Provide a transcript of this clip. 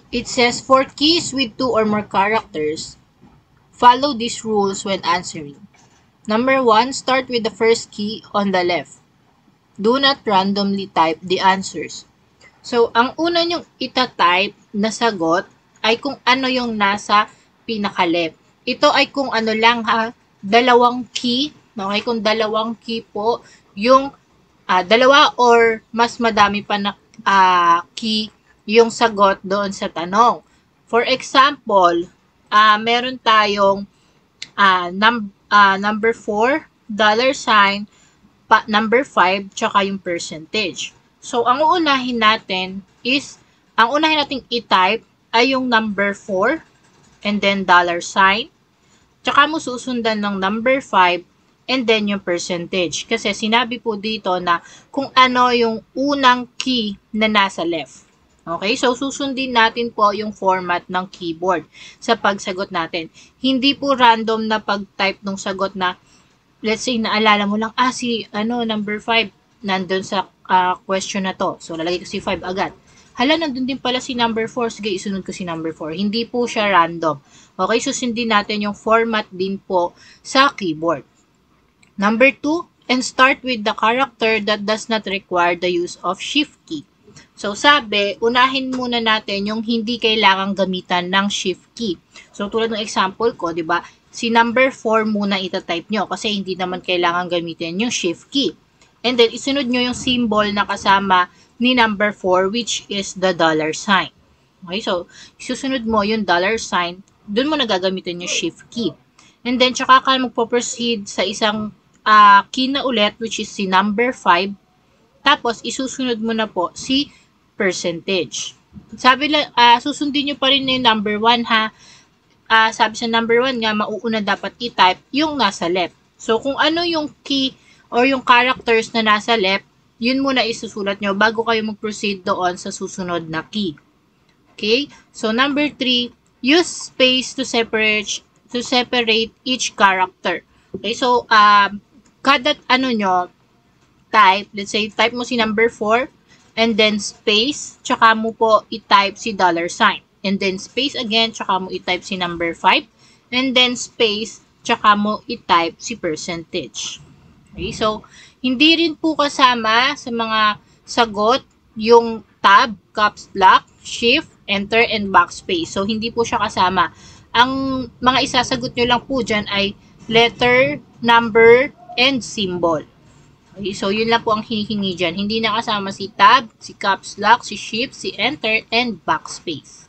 It says, for keys with 2 or more characters, follow these rules when answering. Number 1, start with the first key on the left. Do not randomly type the answers. So, ang una nyong itatype na sagot ay kung ano yung nasa pinaka-left. Ito ay kung ano lang ha, dalawang key, okay? Kung dalawang key po, yung dalawa or mas madami pa na key yung sagot doon sa tanong. For example, meron tayong number 4, dollar sign, number 5, tsaka yung percentage. So, ang uunahin natin i-type ay yung number 4, and then dollar sign, tsaka mo susundan ng number 5, and then yung percentage. Kasi sinabi po dito na kung ano yung unang key na nasa left. Okay? So, susundin natin po yung format ng keyboard sa pagsagot natin. Hindi po random na pag-type ng sagot na, let's say, naalala mo lang, number 5, nandun sa question na to. So, lalagay ko si 5 agad. Hala, nandun din pala si number 4. Sige, isunod ko si number 4. Hindi po siya random. Okay? Susundin natin yung format din po sa keyboard. Number 2, and start with the character that does not require the use of shift key. So, sabi, unahin muna natin yung hindi kailangang gamitan ng shift key. So, tulad ng example ko, di ba? Si number 4 muna itatype nyo kasi hindi naman kailangan gamitin yung shift key. And then, isunod nyo yung symbol na kasama ni number 4, which is the dollar sign. Okay, so, isusunod mo yung dollar sign, dun mo na gagamitin yung shift key. And then, tsaka ka magpo-proceed sa isang key na ulit, which is si number 5. Tapos, isusunod mo na po si percentage. Sabi lang, susundin nyo pa rin yung number 1 ha. Sabi sa number 1 nga, mauuna dapat i-type yung nasa left. So, kung ano yung key or yung characters na nasa left, yun muna isusulat nyo bago kayo mag-proceed doon sa susunod na key. Okay? So, number 3, use space to separate each character. Okay? So, kada type, let's say, type mo si number 4, and then space, tsaka mo po i-type si dollar sign. And then space again, tsaka mo i-type si number 5, and then space, tsaka mo i-type si percentage. Okay, so, hindi rin po kasama sa mga sagot yung tab, caps lock, shift, enter, and backspace. So, hindi po siya kasama. Ang mga isasagot nyo lang po dyan ay letter, number, and symbol. Okay, so, yun lang po ang hinihingi dyan. Hindi na kasama si tab, si caps lock, si shift, si enter, and backspace.